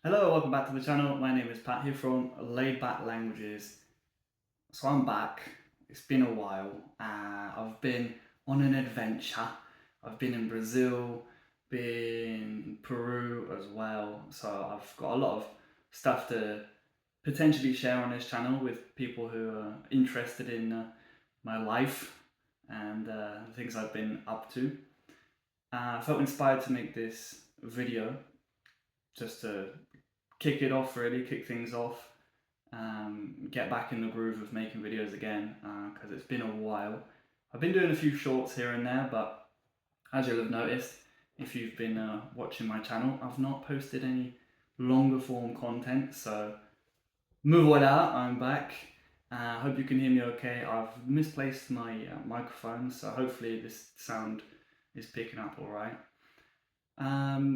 Hello, welcome back to the channel. My name is Pat here from Laid Back Languages. So I'm back. It's been a while. I've been on an adventure. I've been in Brazil, been in Peru as well. So I've got a lot of stuff to potentially share on this channel with people who are interested in my life and the things I've been up to. I felt inspired to make this video just to kick it off, really, kick things off, get back in the groove of making videos again, because it's been a while. I've been doing a few shorts here and there, but as you'll have noticed, if you've been watching my channel, I've not posted any longer form content, so move on out, I'm back. I hope you can hear me okay. I've misplaced my microphone, so hopefully this sound is picking up alright.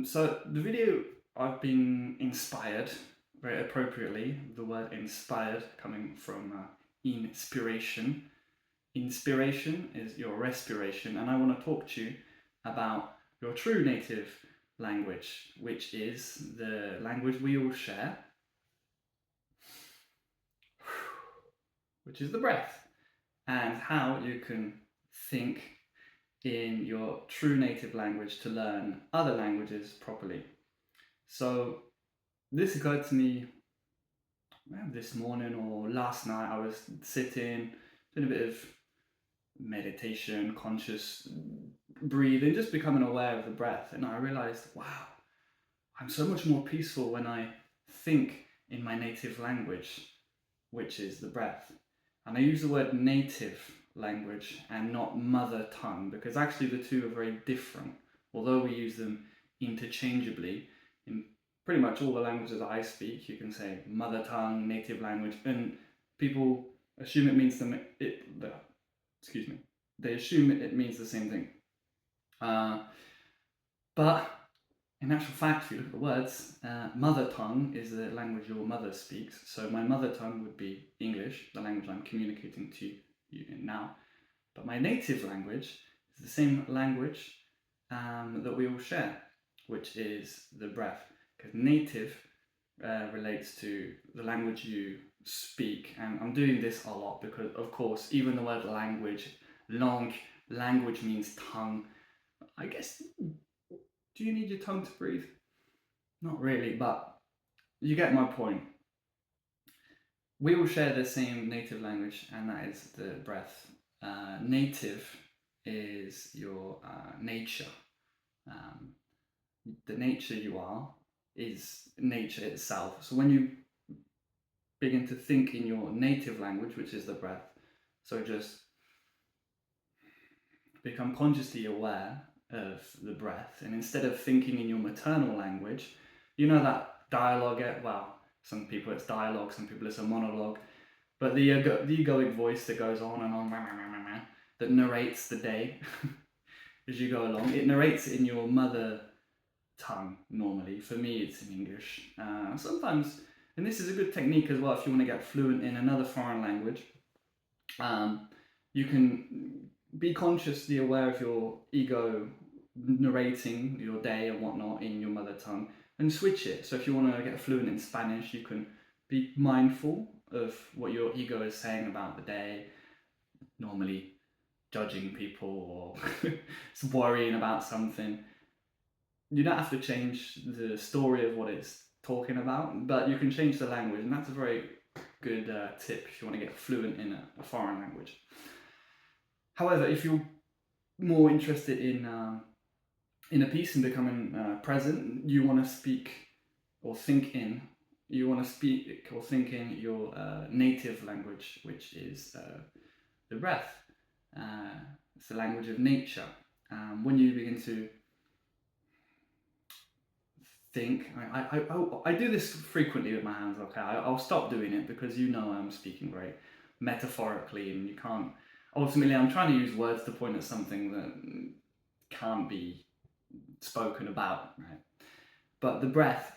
So the video, I've been inspired, very appropriately, the word inspired coming from inspiration. Inspiration is your respiration, and I want to talk to you about your true native language, which is the language we all share, which is the breath, and how you can think in your true native language to learn other languages properly. So this occurred to me this morning or last night. I was sitting, doing a bit of meditation, conscious breathing, just becoming aware of the breath, and I realized, wow, I'm so much more peaceful when I think in my native language, which is the breath. And I use the word native language and not mother tongue, because actually the two are very different, although we use them interchangeably. In pretty much all the languages that I speak, you can say mother tongue, native language, and people assume it means they assume it means the same thing. But in actual fact, if you look at the words, mother tongue is the language your mother speaks. So my mother tongue would be English, the language I'm communicating to you in now. But my native language is the same language that we all share, which is the breath. Because native relates to the language you speak. And I'm doing this a lot because, of course, even the word language, language means tongue. I guess, do you need your tongue to breathe? Not really, but you get my point. We all share the same native language, and that is the breath. Native is your nature. The nature you are is nature itself. So when you begin to think in your native language, which is the breath, so just become consciously aware of the breath, and instead of thinking in your maternal language, you know that dialogue, well, some people it's dialogue, some people it's a monologue, but the egoic voice that goes on and on, that narrates the day as you go along, it narrates it in your mother tongue normally. For me, it's in English. Sometimes, and this is a good technique as well if you want to get fluent in another foreign language, you can be consciously aware of your ego narrating your day and whatnot in your mother tongue and switch it. So if you want to get fluent in Spanish, you can be mindful of what your ego is saying about the day, normally judging people or worrying about something. You don't have to change the story of what it's talking about, but you can change the language, and that's a very good tip if you want to get fluent in a foreign language. However, if you're more interested in a piece and becoming present, you want to speak or think in, you want to speak or think in your native language, which is the breath. It's the language of nature. When you begin to think, I do this frequently with my hands, okay? I'll stop doing it because you know I'm speaking very metaphorically, and you can't, ultimately I'm trying to use words to point at something that can't be spoken about, right? But the breath,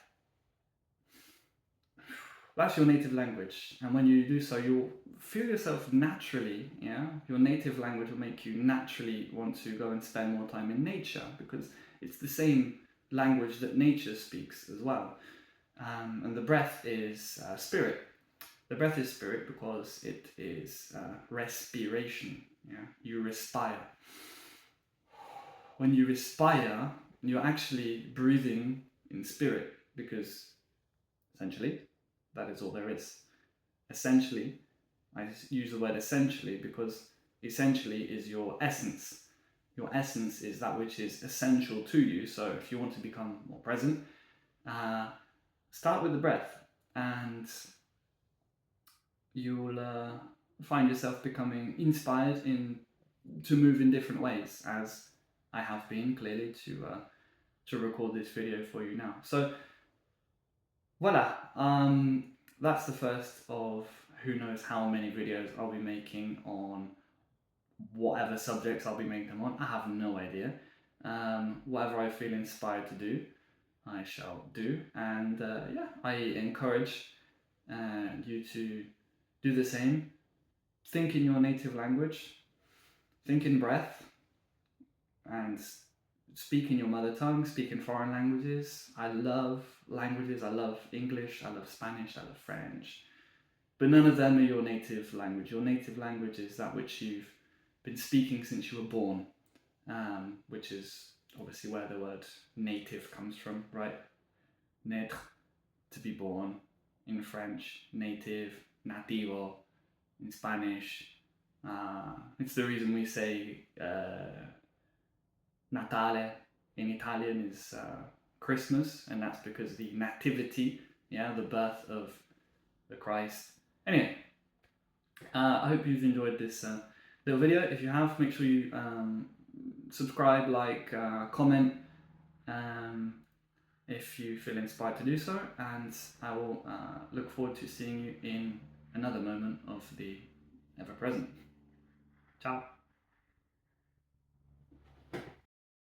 that's your native language, and when you do so, you'll feel yourself naturally, yeah? Your native language will make you naturally want to go and spend more time in nature, because it's the same language that nature speaks as well. And the breath is spirit. The breath is spirit because it is respiration. Yeah, you respire. When you respire, you're actually breathing in spirit, because essentially that is all there is. Essentially, I use the word essentially because essentially is your essence. Your essence is that which is essential to you. So if you want to become more present, start with the breath, and you'll find yourself becoming inspired to move in different ways, as I have been clearly to record this video for you now. So voila, that's the first of who knows how many videos I'll be making on whatever subjects I'll be making them on. I have no idea. Whatever I feel inspired to do, I shall do. And yeah, I encourage you to do the same. Think in your native language, think in breath, and speak in your mother tongue, speak in foreign languages. I love languages. I love English, I love Spanish, I love French. But none of them are your native language. Your native language is that which you've been speaking since you were born, which is obviously where the word native comes from, right? Naître, to be born. In French, native, nativo. In Spanish, it's the reason we say Natale in Italian is Christmas, and that's because the nativity, yeah, the birth of the Christ. Anyway, I hope you've enjoyed this little video. If you have, make sure you subscribe, like, comment if you feel inspired to do so, and I will look forward to seeing you in another moment of the ever present. Ciao.